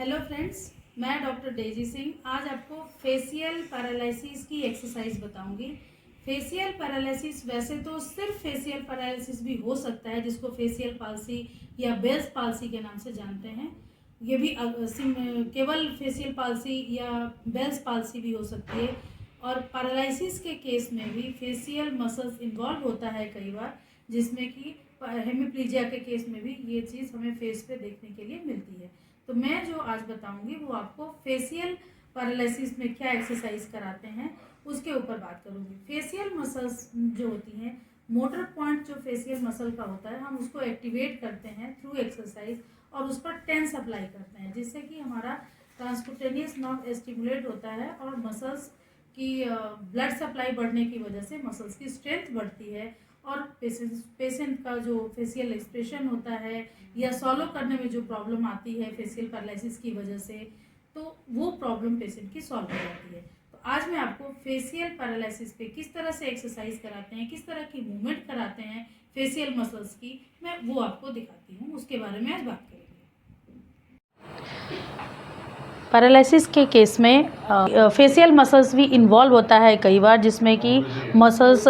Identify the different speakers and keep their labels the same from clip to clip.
Speaker 1: Hello friends, मैं doctor Daisy Singh आज आपको फेशियल पैरालिसिस की एक्सरसाइज बताऊंगी। फेशियल पैरालिसिस वैसे तो सिर्फ फेशियल पैरालिसिस भी हो सकता है, जिसको फेशियल पाल्सी या बेल्स पाल्सी के नाम से जानते हैं। ये भी केवल फेशियल पाल्सी या बेल्स पाल्सी भी हो सकती है। और पैरालिसिस के केस में भी फेशियल मसल्स इन्वॉल्व होता है कई बार, जिसमें कि हेमिप्लीजिया के केस में भी ये चीज़ हमें फेस पे देखने के लिए मिलती है। तो मैं जो आज बताऊंगी वो आपको फेशियल पैरालिसिस में क्या एक्सरसाइज कराते हैं उसके ऊपर बात करूंगी। फेशियल मसल्स जो होती हैं, मोटर पॉइंट जो फेशियल मसल का होता है, हम उसको एक्टिवेट करते हैं थ्रू एक्सरसाइज और उस पर टेंस अप्लाई करते हैं, जिससे कि हमारा ट्रांसकुटेनियस नर्व स्टिमुलेट होता है और मसल्स की ब्लड सप्लाई बढ़ने की वजह से मसल्स की स्ट्रेंथ बढ़ती है और पेशेंट का जो फेशियल एक्सप्रेशन होता है या सॉलो करने में जो प्रॉब्लम आती है फेशियल पैरालिसिस की वजह से, तो वो प्रॉब्लम पेशेंट की सॉल्व हो जाती है। तो आज मैं आपको फेशियल पैरालिसिस पे किस तरह से एक्सरसाइज कराते हैं, किस तरह की मूवमेंट कराते हैं फेशियल मसल्स की, मैं वो आपको दिखाती हूँ। उसके बारे में आज बात करेंगे।
Speaker 2: पैरालिसिस के केस में फेशियल मसल्स भी इन्वॉल्व होता है कई बार, जिसमें कि मसल्स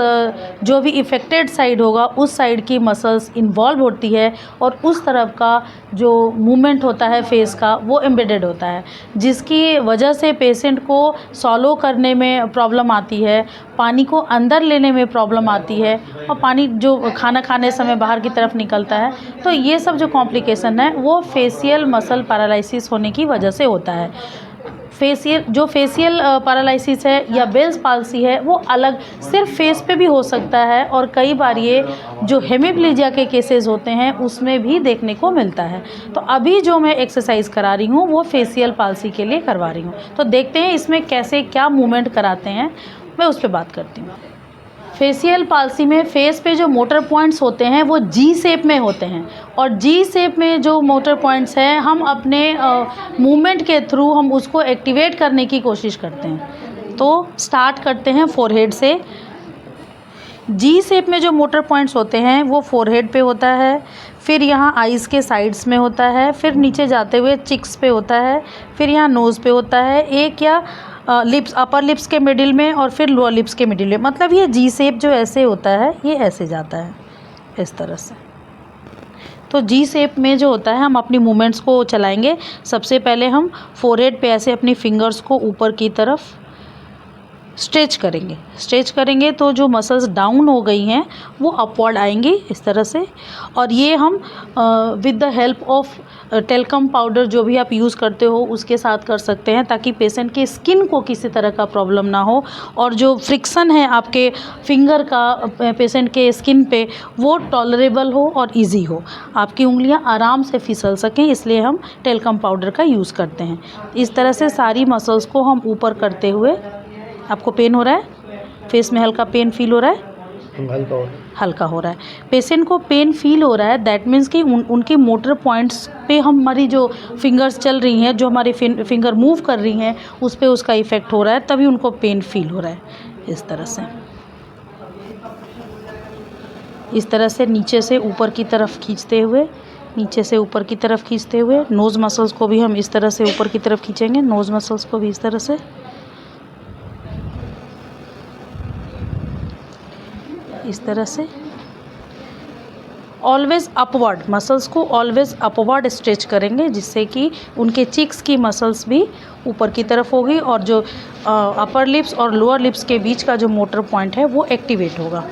Speaker 2: जो भी इफ़ेक्टेड साइड होगा उस साइड की मसल्स इन्वॉल्व होती है और उस तरफ का जो मूवमेंट होता है फेस का वो एम्बेडेड होता है, जिसकी वजह से पेशेंट को सॉलो करने में प्रॉब्लम आती है, पानी को अंदर लेने में प्रॉब्लम आती है और पानी जो खाना खाने समय बाहर की तरफ निकलता है। तो ये सब जो कॉम्प्लिकेशन है वो फेशियल मसल पैरालिसिस होने की वजह से होता है। फेशियल पैरालिसिस है या बेल्स पाल्सी है वो अलग सिर्फ फेस पे भी हो सकता है और कई बार ये जो हेमिप्लीजिया के केसेस होते हैं उसमें भी देखने को मिलता है। तो अभी जो मैं एक्सरसाइज करा रही हूँ वो फेशियल पाल्सी के लिए करवा रही हूँ। तो देखते हैं इसमें कैसे क्या मूवमेंट कराते हैं, मैं उस पर बात करती हूँ। फेशियल पाल्सी में फेस पे जो मोटर पॉइंट्स होते हैं वो जी शेप में होते हैं और जी शेप में जो मोटर पॉइंट्स हैं हम अपने मूवमेंट के थ्रू हम उसको एक्टिवेट करने की कोशिश करते हैं। तो स्टार्ट करते हैं फोरहेड से। जी शेप में जो मोटर पॉइंट्स होते हैं वो फोरहेड पे होता है, फिर यहाँ आइज़ के साइड्स में होता है, फिर नीचे जाते हुए चिक्स पे होता है, फिर यहाँ नोज़ पे होता है, एक या लिप्स अपर लिप्स के मिडिल में और फिर लोअर लिप्स के मिडिल में। मतलब ये जी शेप जो ऐसे होता है ये ऐसे जाता है इस तरह से। तो जी शेप में जो होता है हम अपनी मूवमेंट्स को चलाएंगे। सबसे पहले हम फोरहेड पे ऐसे अपनी फिंगर्स को ऊपर की तरफ स्ट्रेच करेंगे तो जो मसल्स डाउन हो गई हैं वो अपवर्ड आएंगी इस तरह से। और ये हम with the help of talcum powder जो भी आप यूज़ करते हो उसके साथ कर सकते हैं, ताकि पेशेंट के स्किन को किसी तरह का प्रॉब्लम ना हो और जो फ्रिक्शन है आपके फिंगर का पेशेंट के स्किन पे वो टॉलरेबल हो और इजी हो, आपकी उंगलियां आराम से फिसल सकें, इसलिए हम टेल्कम पाउडर का यूज़ करते हैं। इस तरह से सारी मसल्स को हम ऊपर करते हुए। आपको पेन हो रहा है, फेस में हल्का पेन फील हो रहा है, हल्का हो रहा है। पेशेंट को पेन फील हो रहा है, दैट मीन्स कि उनके मोटर पॉइंट्स पे हमारी जो फिंगर्स चल रही हैं, जो हमारी फिंगर मूव कर रही हैं उस पे उसका इफ़ेक्ट हो रहा है, तभी उनको पेन फील हो रहा है। इस तरह से नीचे से ऊपर की तरफ खींचते हुए, नोज़ मसल्स को भी हम इस तरह से ऊपर की तरफ खींचेंगे, नोज़ मसल्स को भी इस तरह से, इस तरह से। ऑलवेज़ अपवर्ड, मसल्स को ऑलवेज़ अपवर्ड स्ट्रेच करेंगे, जिससे कि उनके चिक्स की मसल्स भी ऊपर की तरफ होगी और जो अपर लिप्स और लोअर लिप्स के बीच का जो मोटर पॉइंट है वो एक्टिवेट होगा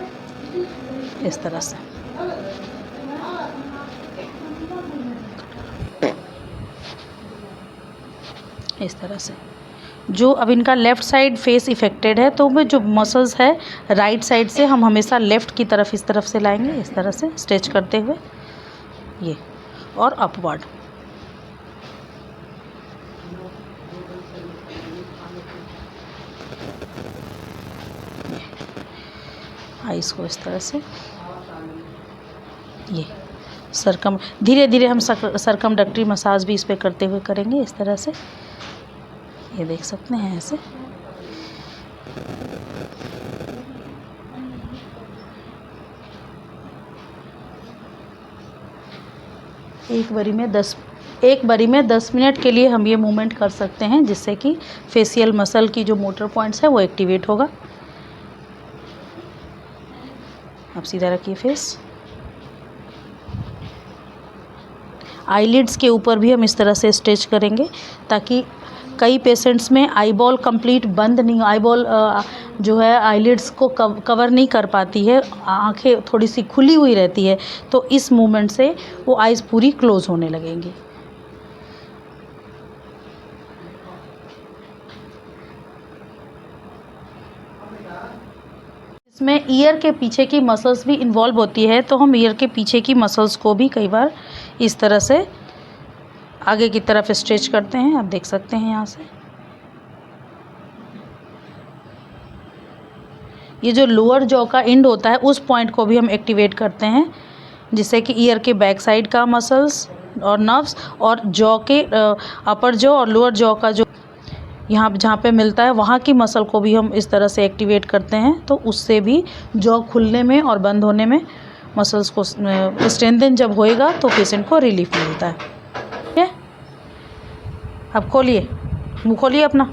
Speaker 2: इस तरह से। इस तरह से जो अब इनका लेफ़्ट साइड फेस इफ़ेक्टेड है, तो वो जो मसल्स है राइट साइड से हम हमेशा लेफ़्ट की तरफ इस तरफ से लाएंगे, इस तरह से स्ट्रेच करते हुए ये, और अपवर्ड। आइस को इस तरह से, ये धीरे धीरे हम सरकमडक्टरी मसाज भी इस पर करते हुए करेंगे इस तरह से। ये देख सकते हैं ऐसे। एक बारी में 10 एक बारी में 10 मिनट के लिए हम ये मूवमेंट कर सकते हैं, जिससे कि फेशियल मसल की जो मोटर पॉइंट्स है वो एक्टिवेट होगा। अब सीधा रखिए फेस। आईलिड्स के ऊपर भी हम इस तरह से स्ट्रेच करेंगे, ताकि कई पेशेंट्स में आईबॉल कंप्लीट बंद नहीं, आईबॉल जो है आईलिड्स को कवर नहीं कर पाती है, आंखें थोड़ी सी खुली हुई रहती है, तो इस मूवमेंट से वो आइज़ पूरी क्लोज होने लगेंगी। इसमें ईयर के पीछे की मसल्स भी इन्वॉल्व होती है, तो हम ईयर के पीछे की मसल्स को भी कई बार इस तरह से आगे की तरफ स्ट्रेच करते हैं। आप देख सकते हैं यहाँ से ये जो लोअर जॉ का एंड होता है उस पॉइंट को भी हम एक्टिवेट करते हैं, जिससे कि ईयर के बैक साइड का मसल्स और नर्व्स और जॉ के अपर जॉ और लोअर जॉ का जो यहाँ जहाँ पे मिलता है वहाँ की मसल को भी हम इस तरह से एक्टिवेट करते हैं, तो उससे भी जॉ खुलने में और बंद होने में मसल्स को स्ट्रेंथन जब होएगा तो पेशेंट को रिलीफ मिलता है। ठीक है, अब खोलिए, मुँह खोलिए अपना,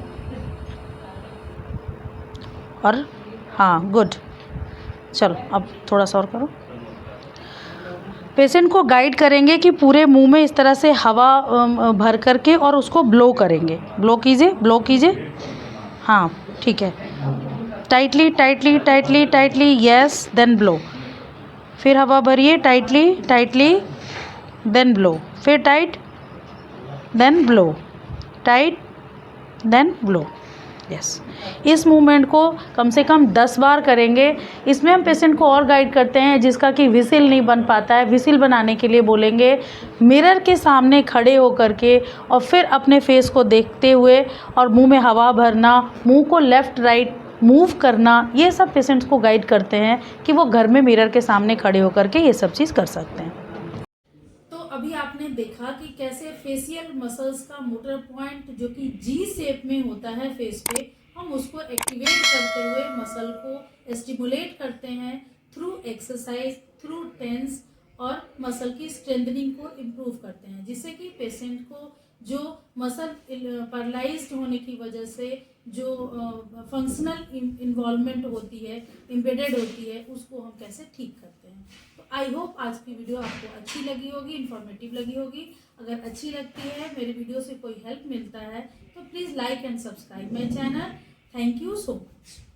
Speaker 2: और हाँ गुड। चलो अब थोड़ा सा और करो। पेशेंट को गाइड करेंगे कि पूरे मुंह में इस तरह से हवा भर करके और उसको ब्लो करेंगे। ब्लो कीजिए, ब्लो कीजिए। हाँ ठीक है, tightly tightly tightly tightly, yes, then blow. फिर हवा भरिए टाइटली टाइटली, देन ब्लो। फिर tight, then blow, tight, then blow. Yes, इस मूवमेंट को कम से कम 10 बार करेंगे। इसमें हम पेशेंट को और गाइड करते हैं जिसका कि विसिल नहीं बन पाता है। विसिल बनाने के लिए बोलेंगे मिरर के सामने खड़े होकर के और फिर अपने फेस को देखते हुए और मुंह में हवा भरना, मुंह को लेफ़्ट राइट मूव करना, ये सब पेशेंट्स को गाइड करते हैं कि वो घर में मिरर के सामने खड़े होकर के ये सब चीज़ कर सकते हैं।
Speaker 1: तो अभी आपने देखा कि कैसे फेशियल मसल्स का मोटर पॉइंट जो कि जी शेप में होता है फेस पे, हम उसको एक्टिवेट करते हुए मसल को स्टिमुलेट करते हैं थ्रू एक्सरसाइज, थ्रू टेंस, और मसल की स्ट्रेंथनिंग को इम्प्रूव करते हैं, जिससे कि पेशेंट को जो मसल पैरालाइज्ड होने की वजह से जो फंक्शनल इन्वॉल्वमेंट होती है, इम्बेडेड होती है, उसको हम कैसे ठीक करते हैं। तो आई होप आज की वीडियो आपको अच्छी लगी होगी, इन्फॉर्मेटिव लगी होगी। अगर अच्छी लगती है, मेरे वीडियो से कोई हेल्प मिलता है, तो please like and subscribe my channel. Thank you so much.